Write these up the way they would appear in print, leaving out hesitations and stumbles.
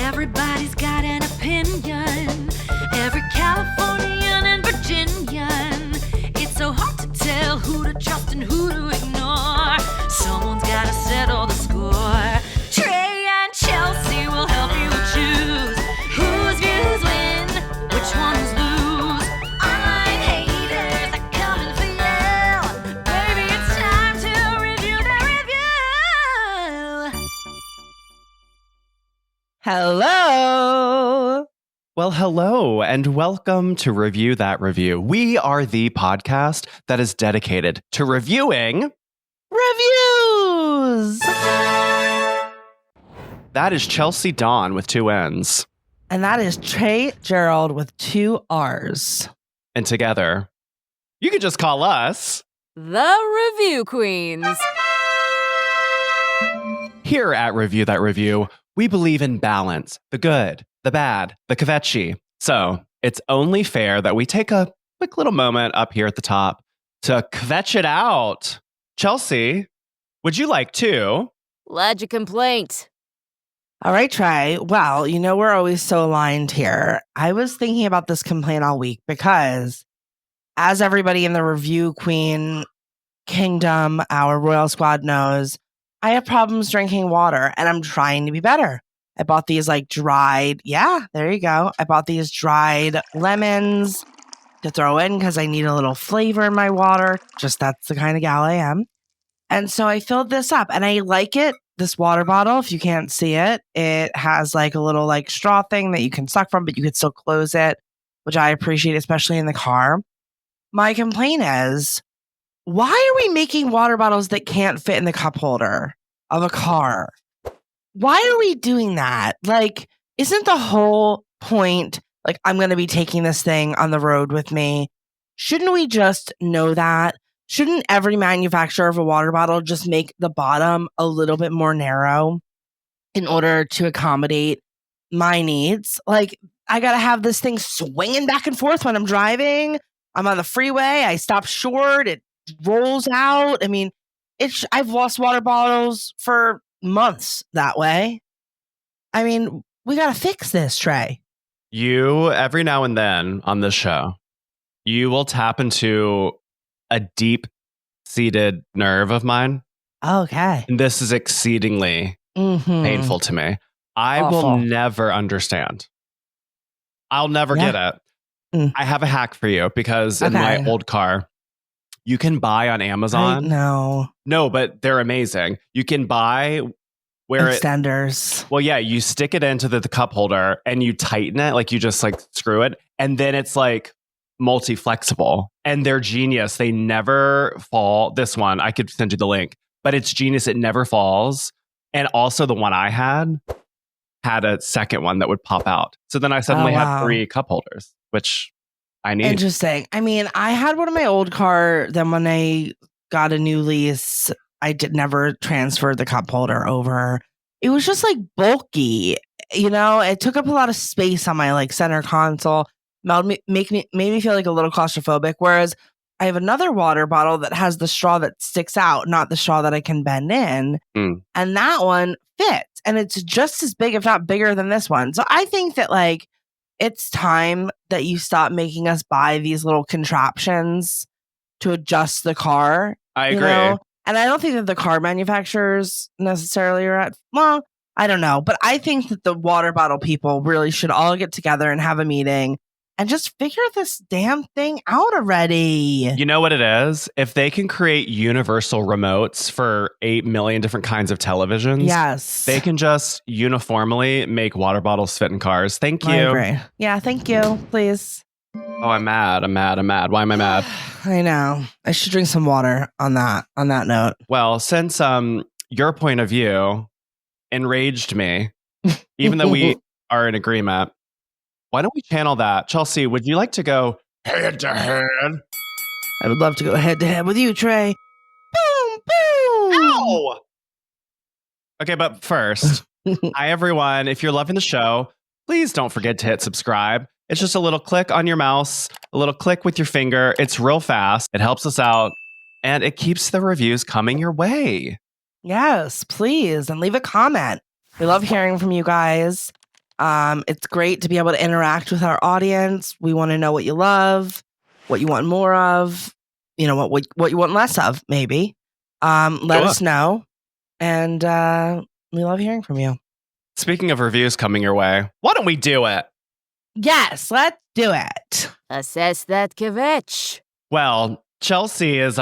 Everybody's got an opinion. Every Californian and Virginian. It's so hard to tell who to trust and who to ignore. Someone's gotta settle the score. Trey and Chelsea will help you choose whose views win, which ones lose. Online haters are coming for you. Baby, it's time to review the review. Hello. Well, hello, and welcome to Review That Review. We are the podcast that is dedicated to reviewing Reviews. That is Chelsea Dawn with 2 N's. And that is Trey Gerald with 2 R's. And together, you could just call us The Review Queens. Here at Review That Review, we believe in balance, the good, the bad, the kvetchy. So it's only fair that we take a quick little moment up here at the top to kvetch it out. Chelsea, would you like to? Lodge a complaint. All right, Trey. Well, you know we're always so aligned here. I was thinking about this complaint all week because, as everybody in the Review Queen Kingdom, our Royal Squad knows, I have problems drinking water and I'm trying to be better. I bought these dried, there you go. I bought these dried lemons to throw in because I need a little flavor in my water. Just that's the kind of gal I am. And so I filled this up and I like it. This water bottle, if you can't see it, it has a little straw thing that you can suck from, but you can still close it, which I appreciate, especially in the car. My complaint is, why are we making water bottles that can't fit in the cup holder of a car? Why are we doing that? Isn't the whole point, I'm going to be taking this thing on the road with me? Shouldn't we just know that? Shouldn't every manufacturer of a water bottle just make the bottom a little bit more narrow in order to accommodate my needs? I got to have this thing swinging back and forth when I'm driving. I'm on the freeway. I stop short. It rolls out. I mean, I've lost water bottles for months that way. I mean, we got to fix this, Trey. You, every now and then on this show, you will tap into a deep-seated nerve of mine. Okay. And this is exceedingly painful to me. I Awful. will never understand. I'll never get it. I have a hack for you because in my old car, you can buy on Amazon. No, but they're amazing. You can buy where extenders. Well, yeah, you stick it into the cup holder and you tighten it, you just screw it, and then it's multi-flexible. And they're genius. They never fall. This one, I could send you the link, but it's genius. It never falls. And also the one I had a second one that would pop out. So then I suddenly had 3 cup holders, which I need. Interesting. I mean, I had one in my old car. Then when I got a new lease, I never transferred the cup holder over. It was just bulky. It took up a lot of space on my center console. Made me feel a little claustrophobic. Whereas I have another water bottle that has the straw that sticks out, not the straw that I can bend in. And that one fits. And it's just as big, if not bigger than this one. So I think that it's time that you stop making us buy these little contraptions to adjust the car. I agree. And I don't think that the car manufacturers necessarily are I don't know. But I think that the water bottle people really should all get together and have a meeting and just figure this damn thing out already. You know what it is? If they can create universal remotes for 8 million different kinds of televisions, yes, they can just uniformly make water bottles fit in cars. Thank you. I agree. Yeah, thank you. Please. Oh, I'm mad. Why am I mad? I know. I should drink some water on that note. Well, since your point of view enraged me, even though we are in agreement, why don't we channel that? Chelsea, would you like to go head to head? I would love to go head to head with you, Trey. Boom, boom. Ow! Okay, but first, hi everyone. If you're loving the show, please don't forget to hit subscribe. It's just a little click on your mouse, a little click with your finger. It's real fast. It helps us out, and it keeps the reviews coming your way. Yes, please. And leave a comment. We love hearing from you guys. It's great to be able to interact with our audience. We want to know what you love, what you want more of, what you want less of, maybe. Let us know. And we love hearing from you. Speaking of reviews coming your way, why don't we do it? Yes, let's do it. Assess that kvetch. Well, Chelsea is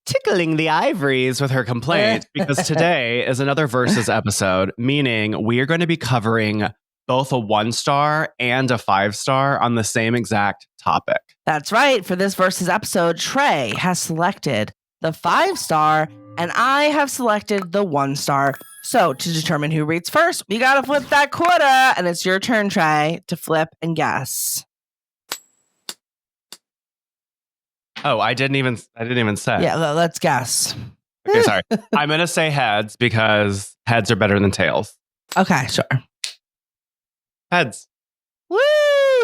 tickling the ivories with her complaint because today is another Versus episode, meaning we are going to be covering both a 1-star and a 5-star on the same exact topic. That's right. For this Versus episode, Trey has selected the 5-star and I have selected the 1-star. So to determine who reads first, we got to flip that quarter, and it's your turn, Trey, to flip and guess. Oh, I didn't even say. Yeah, let's guess. Okay, sorry. I'm going to say heads because heads are better than tails. Okay, sure. Heads. Woo!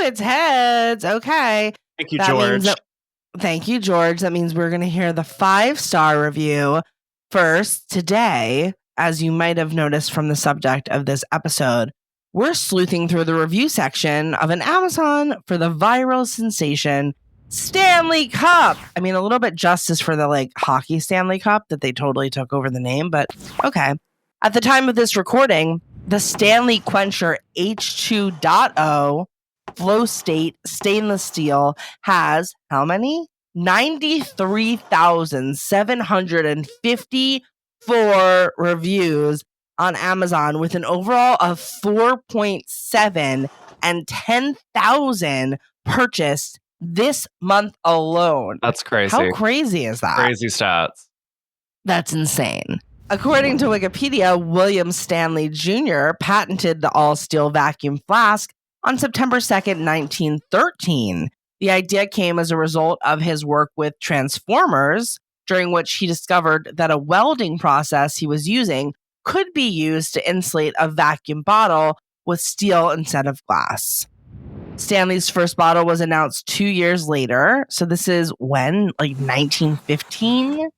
It's heads. Okay. Thank you, George. Thank you, George. That means we're going to hear the 5-star review first today. As you might have noticed from the subject of this episode, we're sleuthing through the review section of an Amazon for the viral sensation Stanley Cup. I mean, a little bit justice for the hockey Stanley Cup that they totally took over the name, but okay. At the time of this recording, the Stanley Quencher H2.0 flow state stainless steel has how many? 93,754 reviews on Amazon with an overall of 4.7 and 10,000 purchased this month alone. That's crazy. How crazy is that? Crazy stats. That's insane. According to Wikipedia, William Stanley Jr. patented the all-steel vacuum flask on September 2nd, 1913. The idea came as a result of his work with transformers, during which he discovered that a welding process he was using could be used to insulate a vacuum bottle with steel instead of glass. Stanley's first bottle was announced 2 years later. So this is when? 1915?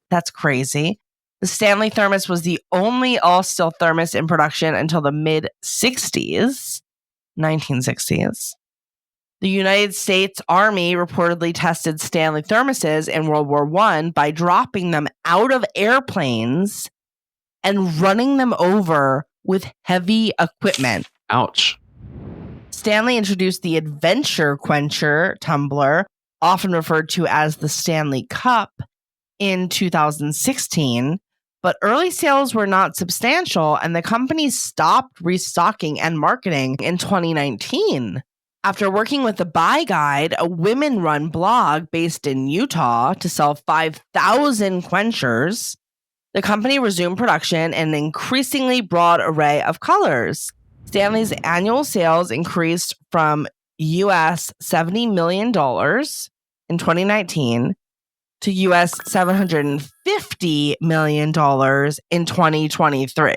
That's crazy. The Stanley thermos was the only all-steel thermos in production until the mid-60s, 1960s. The United States Army reportedly tested Stanley thermoses in World War I by dropping them out of airplanes and running them over with heavy equipment. Ouch. Stanley introduced the Adventure Quencher Tumbler, often referred to as the Stanley Cup, in 2016, but early sales were not substantial and the company stopped restocking and marketing in 2019. After working with the Buy Guide, a women-run blog based in Utah, to sell 5,000 Quenchers, the company resumed production in an increasingly broad array of colors. Stanley's annual sales increased from US $70 million in 2019 to US $750 million in 2023.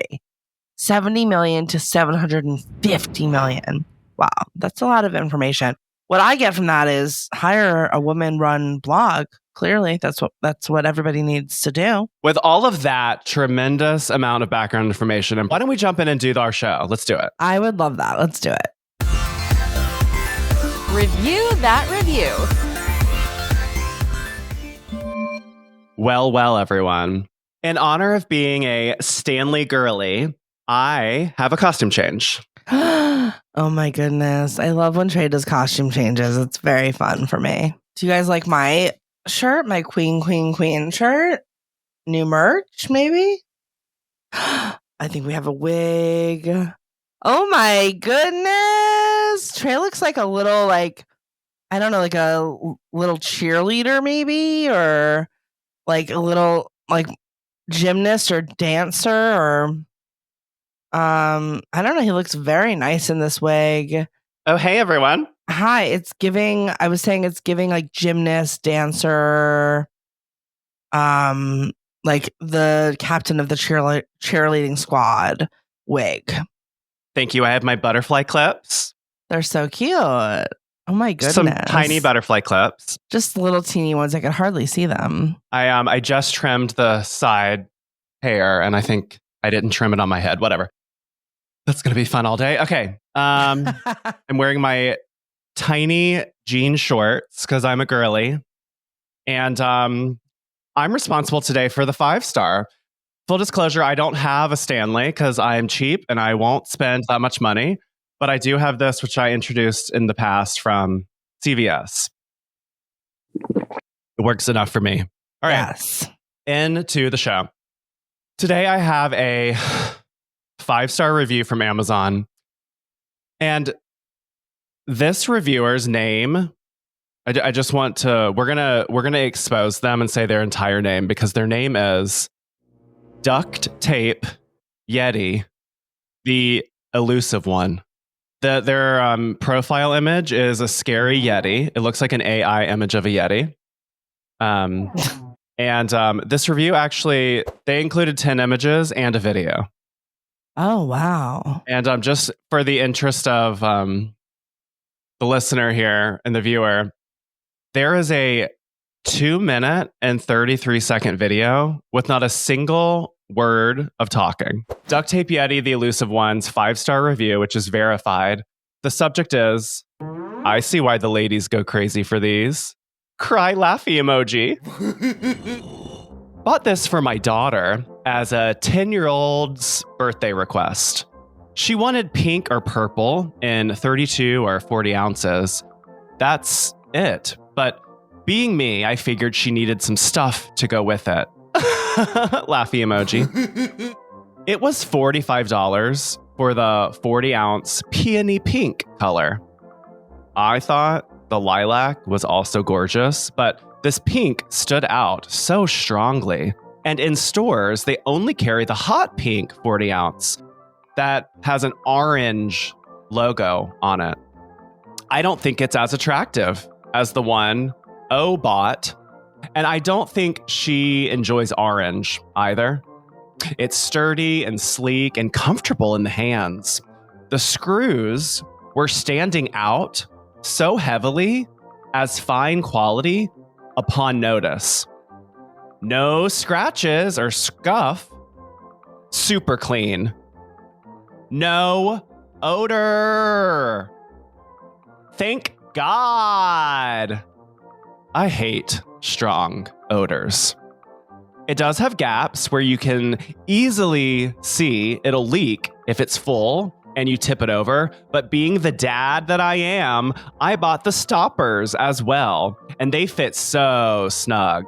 70 million to 750 million. Wow, that's a lot of information. What I get from that is hire a woman-run blog. Clearly, that's what everybody needs to do. With all of that tremendous amount of background information, and why don't we jump in and do our show? Let's do it. I would love that. Let's do it. Review that review. Well, everyone. In honor of being a Stanley girly, I have a costume change. Oh my goodness. I love when Trey does costume changes. It's very fun for me. Do you guys like my shirt? My queen shirt? New merch, maybe? I think we have a wig. Oh my goodness. Trey looks like a little, I don't know, like a little cheerleader maybe, or like a little gymnast or dancer, or I don't know. He looks very nice in this wig. Oh, hey, everyone. Hi. It's giving like gymnast, dancer, like the captain of the cheerleading squad wig. Thank you. I have my butterfly clips. They're so cute. Oh my goodness. Some tiny butterfly clips. Just little teeny ones. I could hardly see them. I just trimmed the side hair and I think I didn't trim it on my head. Whatever. That's going to be fun all day. Okay. I'm wearing my tiny jean shorts because I'm a girly. And I'm responsible today for the 5-star. Full disclosure, I don't have a Stanley because I'm cheap and I won't spend that much money. But I do have this, which I introduced in the past from CVS. It works enough for me. All right. Yes. Into the show. Today I have a 5-star review from Amazon. And this reviewer's name, I just want to, we're gonna expose them and say their entire name because their name is Duct Tape Yeti, the elusive one. Their profile image is a scary Yeti. It looks like an AI image of a Yeti. And this review actually, they included 10 images and a video. Oh, wow. And just for the interest of the listener here and the viewer, there is a 2-minute and 33-second video with not a single word of talking. Duct Tape Yeti, the elusive one's 5-star review, which is verified. The subject is, I see why the ladies go crazy for these. Cry laughy emoji. Bought this for my daughter as a 10-year-old's birthday request. She wanted pink or purple in 32 or 40 ounces. That's it. But being me, I figured she needed some stuff to go with it. Laughy emoji. It was $45 for the 40-ounce peony-pink color. I thought the lilac was also gorgeous, but this pink stood out so strongly. And in stores, they only carry the hot pink 40-ounce that has an orange logo on it. I don't think it's as attractive as the one O bought, and I don't think she enjoys orange either. It's sturdy and sleek and comfortable in the hands. The screws were standing out so heavily as fine quality upon notice. No scratches or scuff. Super clean. No odor. Thank God. I hate strong odors. It does have gaps where you can easily see it'll leak if it's full and you tip it over. But being the dad that I am, I bought the stoppers as well, and they fit so snug.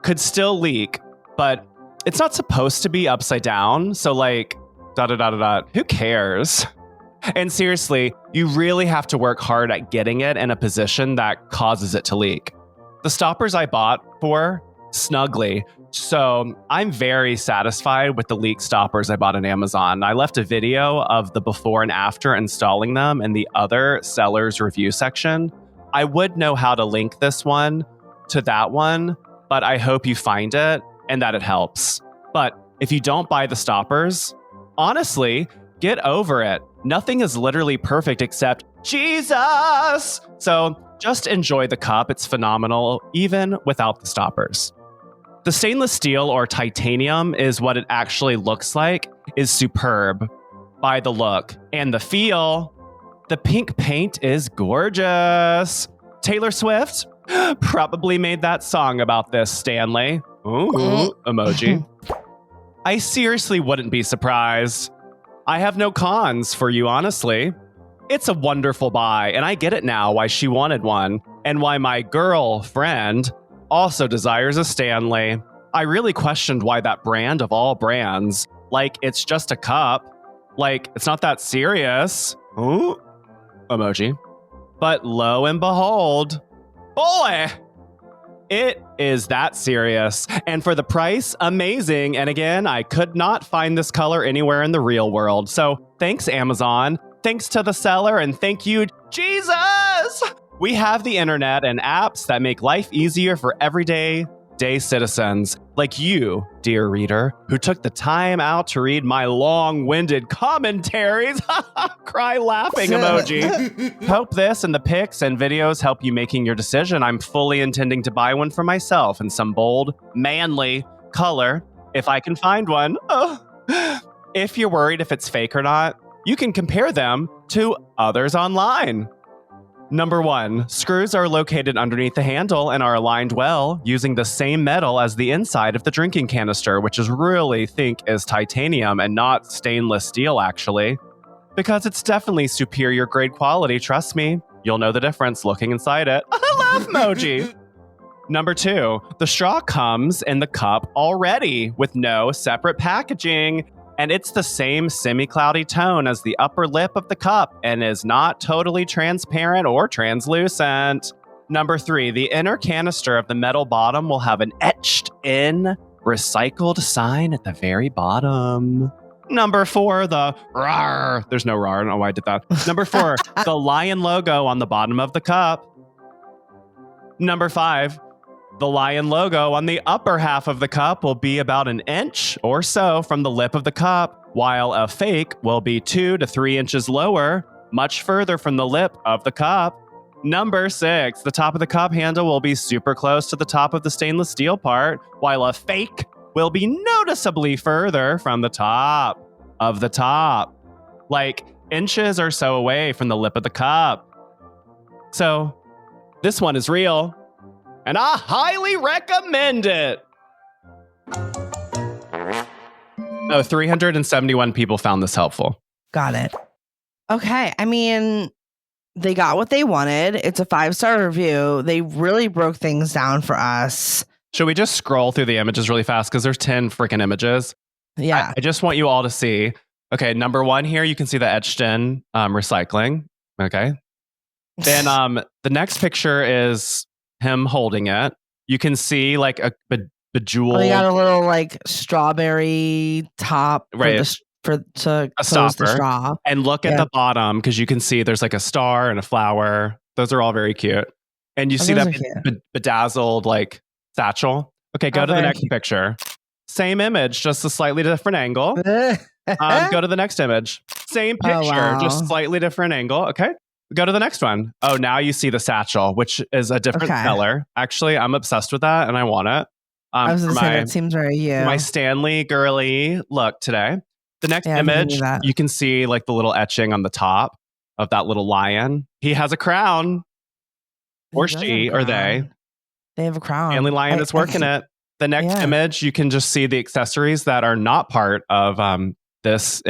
Could still leak, but it's not supposed to be upside down. So like, who cares? And seriously, you really have to work hard at getting it in a position that causes it to leak. The stoppers I bought for snugly. So I'm very satisfied with the leak stoppers I bought on Amazon. I left a video of the before and after installing them in the other seller's review section. I would know how to link this one to that one, but I hope you find it and that it helps. But if you don't buy the stoppers, honestly, get over it. Nothing is literally perfect except Jesus. So just enjoy the cup. It's phenomenal, even without the stoppers. The stainless steel or titanium is what it actually looks like, is superb by the look and the feel. The pink paint is gorgeous. Taylor Swift probably made that song about this, Stanley. Ooh, emoji. I seriously wouldn't be surprised. I have no cons for you, honestly. It's a wonderful buy, and I get it now why she wanted one, and why my girlfriend also desires a Stanley. I really questioned why that brand of all brands, like it's just a cup, like it's not that serious. Ooh, emoji. But lo and behold, boy, it is that serious. And for the price, amazing. And again, I could not find this color anywhere in the real world. So thanks, Amazon. Thanks to the seller, and thank you, Jesus! We have the internet and apps that make life easier for everyday citizens like you, dear reader, who took the time out to read my long-winded commentaries. Cry laughing emoji. Hope this and the pics and videos help you making your decision. I'm fully intending to buy one for myself in some bold, manly color, if I can find one. if you're worried if it's fake or not, you can compare them to others online. Number 1, screws are located underneath the handle and are aligned well using the same metal as the inside of the drinking canister, which is really think is titanium and not stainless steel, actually. Because it's definitely superior grade quality, trust me. You'll know the difference looking inside it. Laugh emoji! Number 2, the straw comes in the cup already with no separate packaging. And it's the same semi-cloudy tone as the upper lip of the cup and is not totally transparent or translucent. Number 3, the inner canister of the metal bottom will have an etched-in recycled sign at the very bottom. Number 4, the rawr. There's no rawr. I don't know why I did that. Number 4, the lion logo on the bottom of the cup. Number 5, the lion logo on the upper half of the cup will be about an inch or so from the lip of the cup, while a fake will be 2 to 3 inches lower, much further from the lip of the cup. Number 6, the top of the cup handle will be super close to the top of the stainless steel part, while a fake will be noticeably further from the top of the top, like inches or so away from the lip of the cup. So, this one is real. And I highly recommend it. 371 people found this helpful. Got it. Okay. I mean, they got what they wanted. It's a 5-star review. They really broke things down for us. Should we just scroll through the images really fast? Because there's 10 freaking images. Yeah. I just want you all to see. Okay, number 1 here, you can see the etched in recycling. Okay. Then the next picture is him holding it. You can see like a bejeweled. Oh, you got a little like strawberry top, right? To a close stopper. the straw. And look at the bottom because you can see there's like a star and a flower. Those are all very cute. And you see that bedazzled like satchel. Okay, go to the next picture. Same image, just a slightly different angle. Go to the next image. Same picture, just slightly different angle. Okay. Go to the next one. Oh, now you see the satchel, which is a different color. Actually, I'm obsessed with that and I want it. I was going to say, that seems very you. My Stanley girly look today. The next image, you can see like the little etching on the top of that little lion. He has a crown. Or she, or they. They have a crown. Stanley Lion is working it. The next image, you can just see the accessories that are not part of this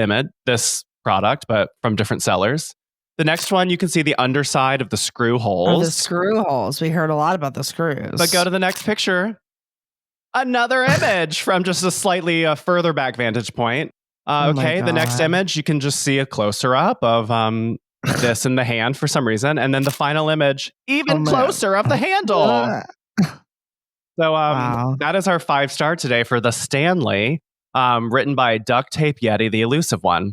product, but from different sellers. The next one, you can see the underside of the screw holes. Oh, the screw holes. We heard a lot about the screws. But go to the next picture. Another image from just a slightly further back vantage point. Okay, the next image, you can just see a closer up of this in the hand for some reason. And then the final image, even closer of the handle. So that is our 5-star today for the Stanley, written by Duct Tape Yeti, the Elusive one.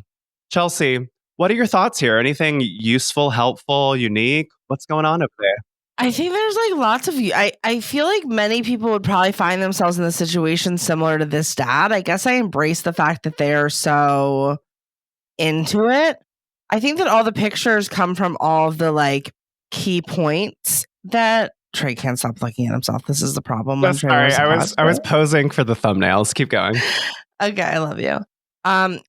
Chelsea, what are your thoughts here? Anything useful, helpful, unique? What's going on over there? I think there's like lots of you. I feel like many people would probably find themselves in a situation similar to this dad. I guess I embrace the fact that they are so into it. I think that all the pictures come from all of the like key points that Trey can't stop looking at himself. This is the problem. No, sorry, I was posing for the thumbnails. Keep going. Okay, I love you.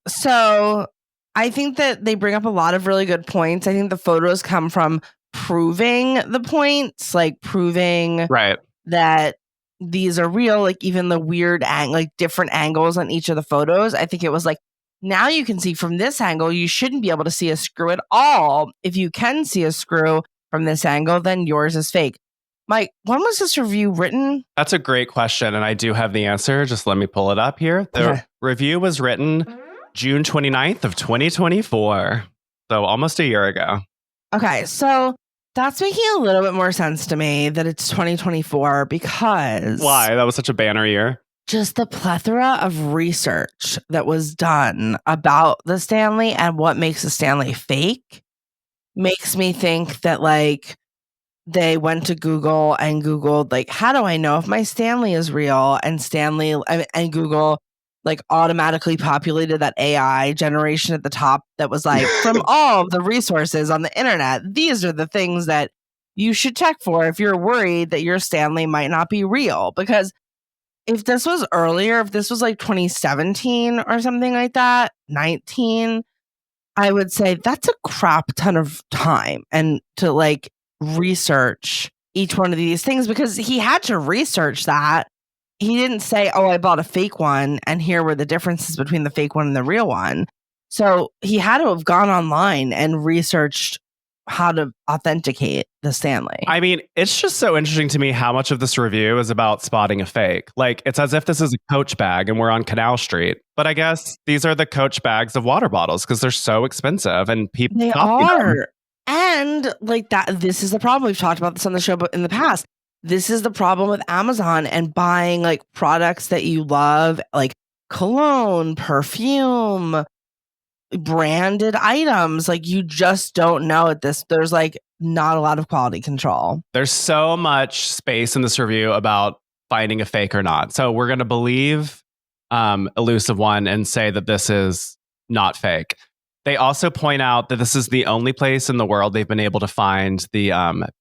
So I think that they bring up a lot of really good points. I think the photos come from proving the points, like proving that these are real, like even the weird like different angles on each of the photos. I think it was like, now you can see from this angle, you shouldn't be able to see a screw at all. If you can see a screw from this angle, then yours is fake. Mike, when was this review written? That's a great question, and I do have the answer. Just let me pull it up here. The review was written June 29th of 2024, so almost a year ago. Okay, so that's making a little bit more sense to me that it's 2024 because... Why? That was such a banner year. Just the plethora of research that was done about the Stanley and what makes the Stanley fake makes me think that, like, they went to Google and Googled, like, how do I know if my Stanley is real? And Google, like, automatically populated that AI generation at the top that was like, from all of the resources on the internet, these are the things that you should check for if you're worried that your Stanley might not be real. Because if this was earlier, if this was like 2017 or something like that, 19, I would say that's a crap ton of time and to like research each one of these things, because he had to research that. He didn't say, oh, I bought a fake one and here were the differences between the fake one and the real one. So he had to have gone online and researched how to authenticate the Stanley. I mean, it's just so interesting to me how much of this review is about spotting a fake. Like, it's as if this is a Coach bag and we're on Canal Street. But I guess these are the Coach bags of water bottles because they're so expensive and people They copy them. are. And like that, this is the problem. We've talked about this on the show, but in the past, this is the problem with Amazon and buying like products that you love, like cologne, perfume, branded items. Like you just don't know at this. There's like not a lot of quality control. There's so much space in this review about finding a fake or not. So we're going to believe Elusive one and say that this is not fake. They also point out that this is the only place in the world they've been able to find the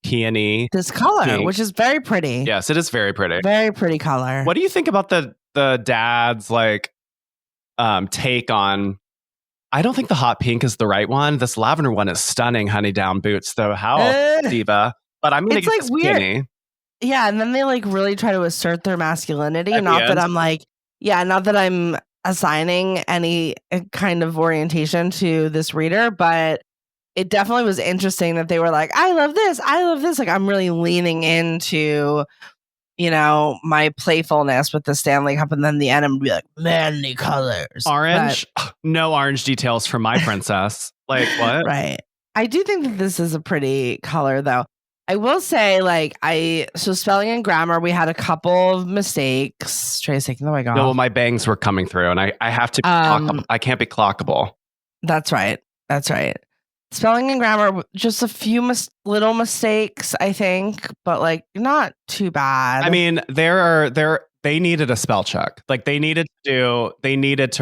peony. This color, pink. which is very pretty. Yes, it is very pretty. Very pretty color. What do you think about the dad's like take on? I don't think the hot pink is the right one. This lavender one is stunning, honey down boots though. How diva? But I'm gonna It's get like this weird. peony. Yeah, and then they like really try to assert their masculinity. At the Not that end. I'm like, not that I'm assigning any kind of orientation to this reader, but it definitely was interesting that they were like, I love this. I love this. Like I'm really leaning into, my playfulness with the Stanley Cup, and then the end I'm be like, manly colors. Orange? No orange details from my princess. Like what? Right. I do think that this is a pretty color though. I will say, so spelling and grammar, we had a couple of mistakes. Trey's taking the wig off. No, well, my bangs were coming through, and I have to. I can't be clockable. That's right. Spelling and grammar, just a few little mistakes, I think, but like not too bad. I mean, they needed a spell check. Like they needed to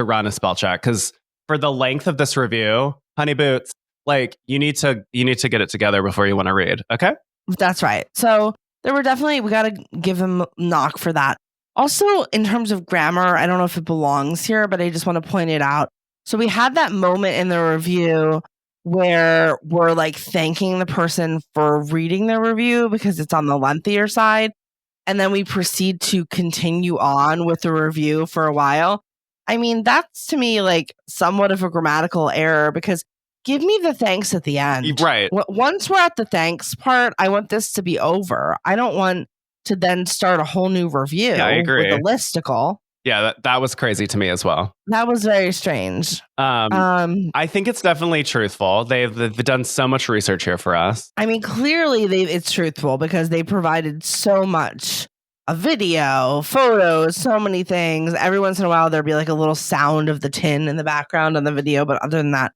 run a spell check because for the length of this review, honey boots, like you need to get it together before you want to read. Okay. That's right. So there were definitely, we got to give him a knock for that. Also, in terms of grammar, I don't know if it belongs here, but I just want to point it out. So we had that moment in the review where we're like thanking the person for reading the review because it's on the lengthier side. And then we proceed to continue on with the review for a while. I mean, that's to me like somewhat of a grammatical error because give me the thanks at the end. Right. Once we're at the thanks part, I want this to be over. I don't want to then start a whole new review. Yeah, I agree. With a listicle. Yeah, that was crazy to me as well. That was very strange. I think it's definitely truthful. They've done so much research here for us. I mean, clearly it's truthful because they provided so much. A video, photos, so many things. Every once in a while, there'd be like a little sound of the tin in the background on the video. But other than that,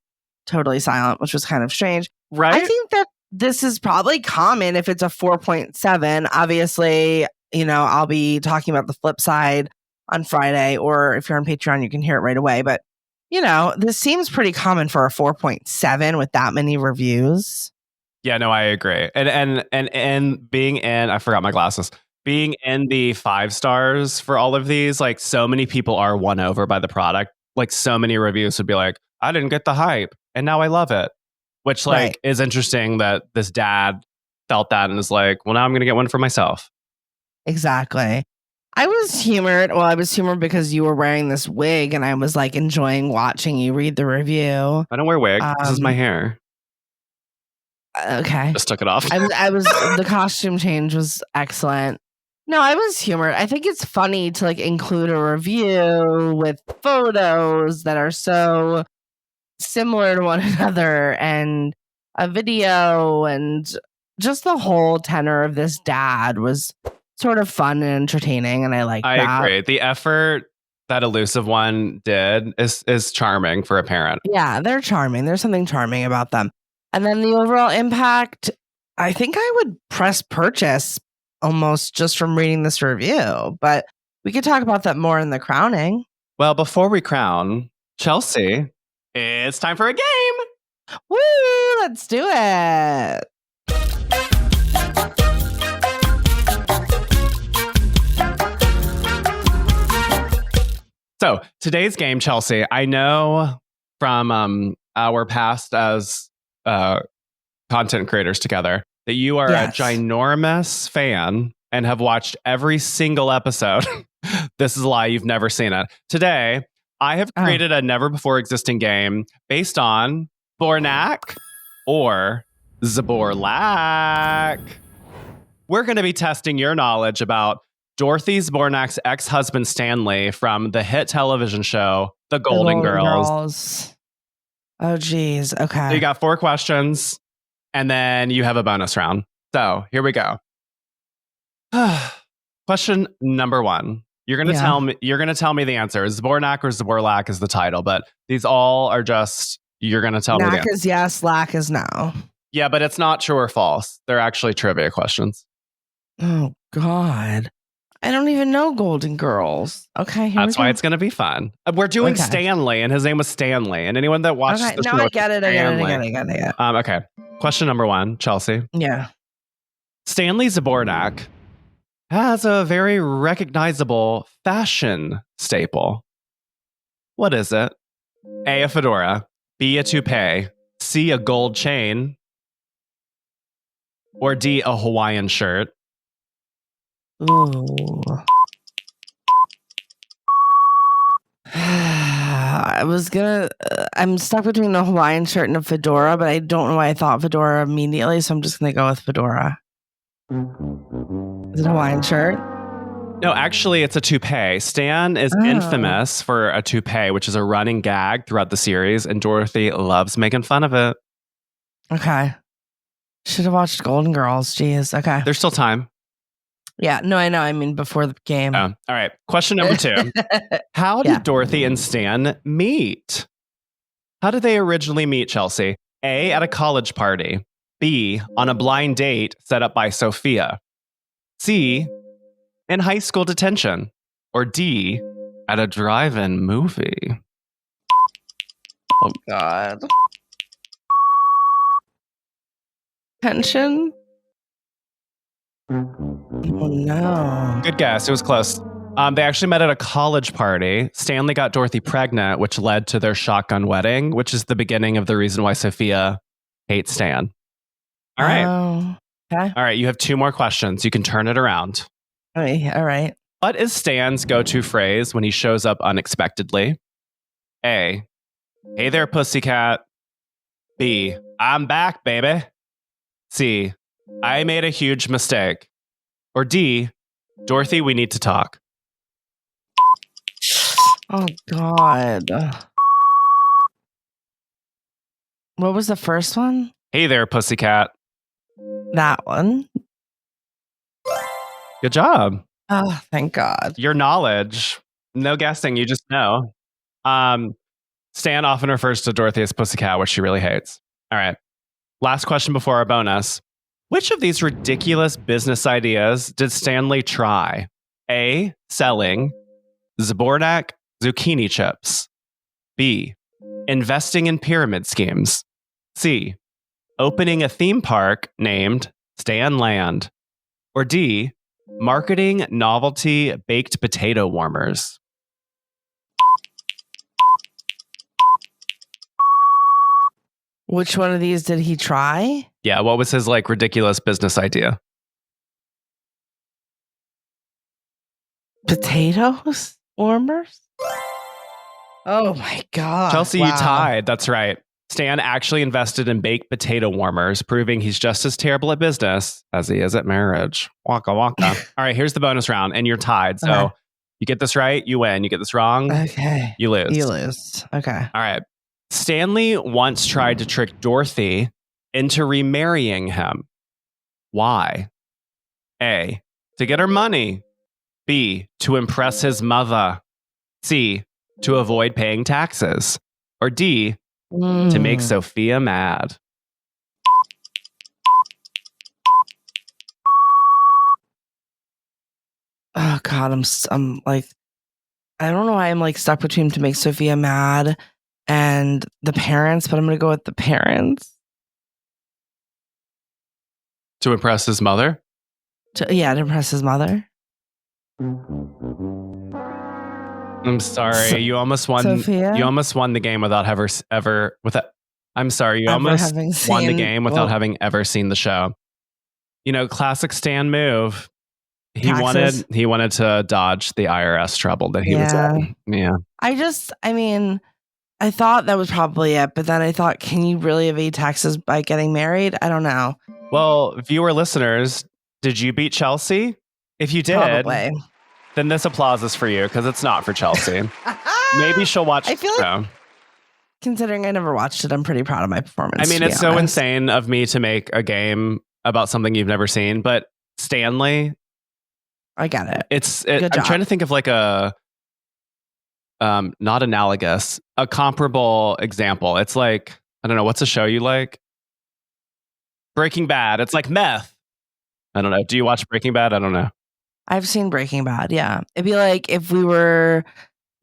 totally silent, which was kind of strange. Right? I think that this is probably common if it's a 4.7. Obviously, I'll be talking about the flip side on Friday, or if you're on Patreon, you can hear it right away. But, this seems pretty common for a 4.7 with that many reviews. Yeah, no, I agree. And being in, I forgot my glasses. Being in the 5 stars for all of these, like so many people are won over by the product. Like so many reviews would be like, I didn't get the hype and now I love it. Which is interesting that this dad felt that and is like, well, now I'm going to get one for myself. Exactly. I was humored. Well, I was humored because you were wearing this wig and I was like enjoying watching you read the review. I don't wear wig. This is my hair. Okay. Just took it off. I was the costume change was excellent. No, I was humored. I think it's funny to like include a review with photos that are so similar to one another and a video, and just the whole tenor of this dad was sort of fun and entertaining, and I like that. I agree. The effort that Elusive one did is charming for a parent. Yeah, they're charming. There's something charming about them. And then the overall impact, I think I would press purchase almost just from reading this review, but we could talk about that more in the crowning. Well, before we crown Chelsea, it's time for a game. Woo! Let's do it. So today's game, Chelsea, I know from our past as content creators together that you are a ginormous fan and have watched every single episode. This is a lie. You've never seen it. Today, I have created a never before existing game based on Zbornak or Zbor-Lack. We're going to be testing your knowledge about Dorothy Zbornak's ex-husband Stanley from the hit television show The Golden Girls. Oh, geez. Okay. So you got 4 questions, and then you have a bonus round. So here we go. Question number 1. You're gonna tell me. You're gonna tell me the answer. Zbornak or Zbor-Lack is the title, but these all are just. You're gonna tell me. Lack is yes. Lack is no. Yeah, but it's not true or false. They're actually trivia questions. Oh God. I don't even know Golden Girls. Okay, that's why it's going to be fun. We're doing Stanley, and his name was Stanley. And anyone that watches the show, I get it. Okay. Question number 1, Chelsea. Yeah. Stanley Zbornak has a very recognizable fashion staple. What is it? A, a fedora. B, a toupee. C, a gold chain. Or D, a Hawaiian shirt. Ooh. I'm stuck between a Hawaiian shirt and a fedora, but I don't know why I thought fedora immediately, so I'm just going to go with fedora. Is it a Hawaiian shirt? No, actually, it's a toupee. Stan is infamous for a toupee, which is a running gag throughout the series, and Dorothy loves making fun of it. Okay. Should have watched Golden Girls. Jeez. Okay. There's still time. Yeah, no, I know. I mean, before the game. Oh, all right. Question number 2. How did Dorothy and Stan meet? How did they originally meet, Chelsea? A, at a college party. B, on a blind date set up by Sophia. C, in high school detention. Or D, at a drive-in movie. Oh, God. Detention? Oh, no. Good guess. It was close. They actually met at a college party. Stanley got Dorothy pregnant, which led to their shotgun wedding, which is the beginning of the reason why Sophia hates Stan. All right. Okay. All right. You have 2 more questions. You can turn it around. All right. What is Stan's go-to phrase when he shows up unexpectedly? A, hey there, pussycat. B, I'm back, baby. C, I made a huge mistake. Or D, Dorothy, we need to talk. Oh, God. What was the first one? Hey there, pussycat. That one. Good job. Oh, thank God. Your knowledge. No guessing, you just know. Stan often refers to Dorothy as pussycat, which she really hates. All right. Last question before our bonus. Which of these ridiculous business ideas did Stanley try? A, selling Zbornak zucchini chips. B, investing in pyramid schemes. C, opening a theme park named Stanland. Or D, marketing novelty baked potato warmers. Which one of these did he try? Yeah, what was his ridiculous business idea? Potatoes warmers? Oh my God. Chelsea, you tied. That's right. Stan actually invested in baked potato warmers, proving he's just as terrible at business as he is at marriage. Waka waka. All right, here's the bonus round, and you're tied. So you get this right, you win. You get this wrong, you lose. You lose. Okay. All right. Stanley once tried to trick Dorothy into remarrying him. Why? A, to get her money. B, to impress his mother. C, to avoid paying taxes. Or D, to make Sophia mad. Oh God, I'm like, I don't know why I'm stuck between to make Sophia mad and the parents, but I'm gonna go with the parents. To impress his mother? To impress his mother. I'm sorry. You almost won. Sophia? You almost won the game without ever without. I'm sorry. You Ever almost having won the seen- game without well- having ever seen the show. You know, classic Stan move. He Taxes. wanted to dodge the IRS trouble that he was in. Yeah. I thought that was probably it, but then I thought, can you really evade taxes by getting married? I don't know. Well, viewer listeners, did you beat Chelsea? If you did, Probably. then this applause is for you because it's not for Chelsea. Maybe she'll watch I the feel show. Considering I never watched it, I'm pretty proud of my performance. I mean, to be it's so honest. insane of me to make a game about something you've never seen, but Stanley, I get it. I'm Good job. trying to think of like a not analogous, a comparable example. It's like, I don't know, what's a show you like? Breaking Bad. It's like meth. I don't know. Do you watch Breaking Bad? I don't know. I've seen Breaking Bad. Yeah. It'd be like if we were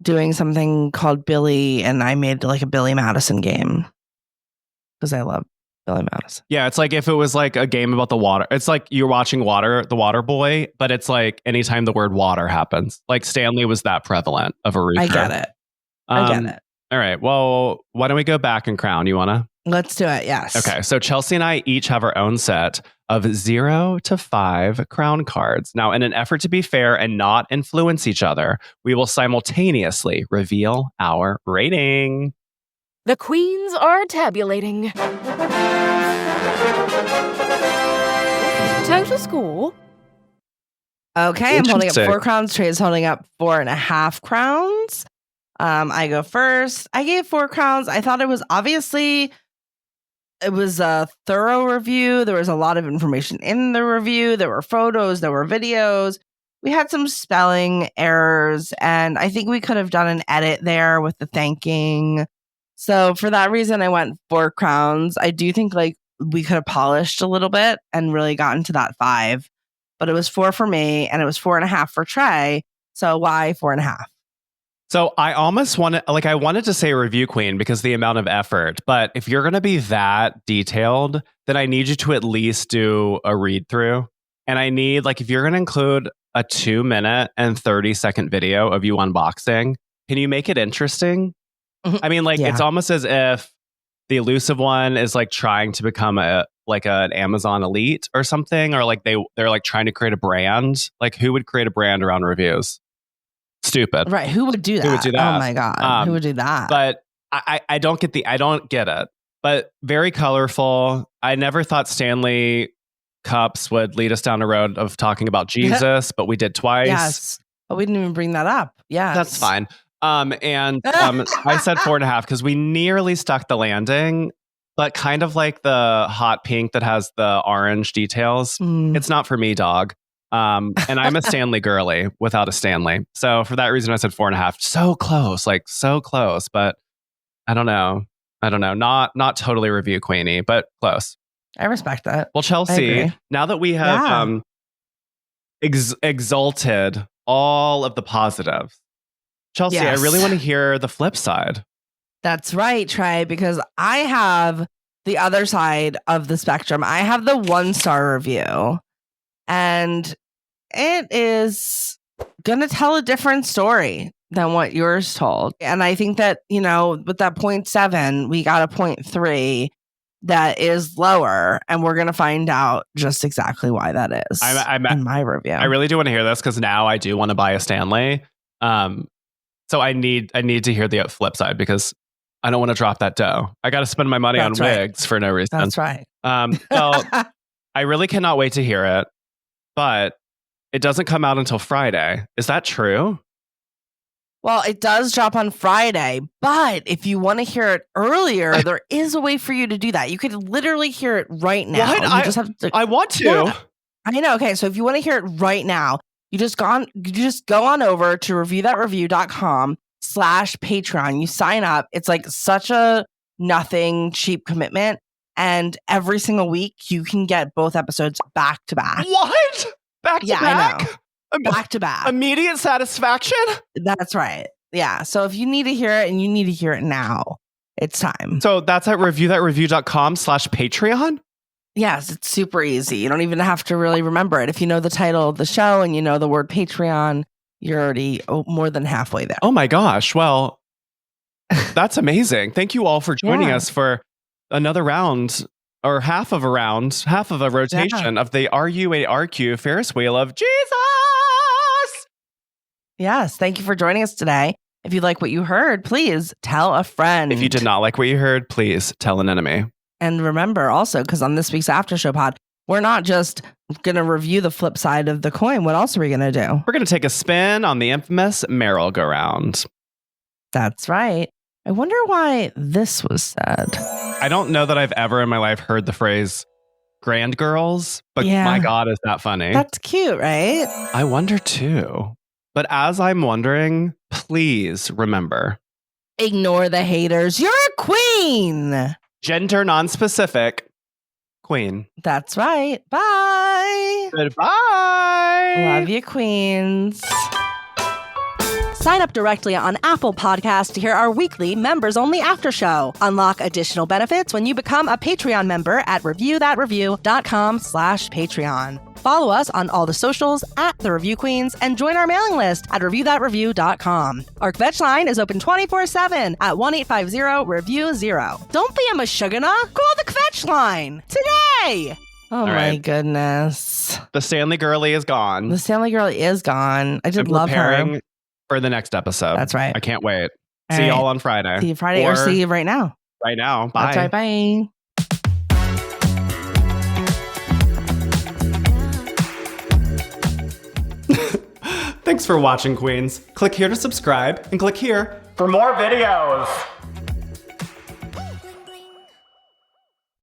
doing something called Billy and I made like a Billy Madison game because I love Billy Madison. Yeah, it's like if it was like a game about the water. It's like you're watching The Water Boy, but it's like anytime the word water happens. Like Stanley was that prevalent of a reader. I get it. I get it. All right. Well, why don't we go back and crown? You want to? Let's do it. Yes. Okay. So Chelsea and I each have our own set of 0 to 5 crown cards. Now, in an effort to be fair and not influence each other, we will simultaneously reveal our rating. The queens are tabulating. Total score. Okay. I'm holding up Interesting. 4 crowns. Trey's holding up 4.5 crowns. I go first. I gave 4 crowns. I thought it was a thorough review. There was a lot of information in the review. There were photos, there were videos. We had some spelling errors, and I think we could have done an edit there with the thanking. So for that reason, I went 4 crowns. I do think like we could have polished a little bit and really gotten to that 5, but it was 4 for me and it was 4.5 for Trey. So why 4.5? So I almost I wanted to say review queen because the amount of effort, but if you're going to be that detailed, then I need you to at least do a read through. And I need, like, if you're going to include a 2-minute and 30-second video of you unboxing, can you make it interesting? I mean, like, it's almost as if the Elusive one is like trying to become an Amazon elite or something, or like they're like trying to create a brand. Like, who would create a brand around reviews? Stupid. Right. Who would do that? Who would do that? Oh my God. Who would do that? But I don't get it. But very colorful. I never thought Stanley Cups would lead us down a road of talking about Jesus, but we did twice. Yes. But we didn't even bring that up. Yeah. That's fine. I said 4.5 because we nearly stuck the landing, but kind of like the hot pink that has the orange details. It's not for me, dog. And I'm a Stanley girly without a Stanley. So for that reason, I said 4.5. So close, but I don't know. Not totally review queenie, but close. I respect that. Well, Chelsea, now that we have exalted all of the positives, Chelsea, Yes. I really want to hear the flip side. That's right, Trey, because I have the other side of the spectrum. I have the 1-star review, and it is going to tell a different story than what yours told. And I think that, with that 0.7, we got a 0.3 that is lower, and we're going to find out just exactly why that is in my review. I really do want to hear this because now I do want to buy a Stanley. So I need to hear the flip side because I don't want to drop that dough. I got to spend my money on wigs for no reason. That's right. So I really cannot wait to hear it, but it doesn't come out until Friday. Is that true? Well, it does drop on Friday, but if you want to hear it earlier, there is a way for you to do that. You could literally hear it right now. What? You just have to. I want to. Yeah, I know. Okay, so if you want to hear it right now, you just go on over to reviewthatreview.com/Patreon. You sign up. It's like such a nothing cheap commitment, and every single week you can get both episodes back to back. What? Back to back? I know. Back to back. Immediate satisfaction? That's right. Yeah. So if you need to hear it and you need to hear it now, it's time. So that's at reviewthatreview.com/Patreon? Yes, it's super easy. You don't even have to really remember it. If you know the title of the show and you know the word Patreon, You're already more than halfway there. Oh my gosh. Well, that's amazing. Thank you all for joining us for another round or half of a rotation of the RU8RQ Ferris wheel of Jesus. Yes. Thank you for joining us today. If you like what you heard, please tell a friend. If you did not like what you heard, please tell an enemy. And remember also, because on this week's After Show pod, we're not just going to review the flip side of the coin. What else are we going to do? We're going to take a spin on the infamous merry-go-round. That's right. I wonder why this was said. I don't know that I've ever in my life heard the phrase grand girls, but my God, is that funny? That's cute, right? I wonder too. But as I'm wondering, please remember. Ignore the haters. You're a queen. Gender non-specific queen. That's right. Bye. Goodbye. Love you, queens. Sign up directly on Apple Podcasts to hear our weekly members-only after show. Unlock additional benefits when you become a Patreon member at reviewthatreview.com/Patreon. Follow us on all the socials at The Review Queens and join our mailing list at reviewthatreview.com. Our kvetch line is open 24/7 at 1-850-REVIEW-0. Don't be a mashugana. Call the kvetch line today. Oh my goodness. The Stanley girlie is gone. The Stanley girlie is gone. I did love her. For the next episode. That's right. I can't wait. All see right. y'all on Friday. See you Friday or see you right now. Right now. Bye. That's right. Bye. Thanks for watching, Queens. Click here to subscribe and click here for more videos.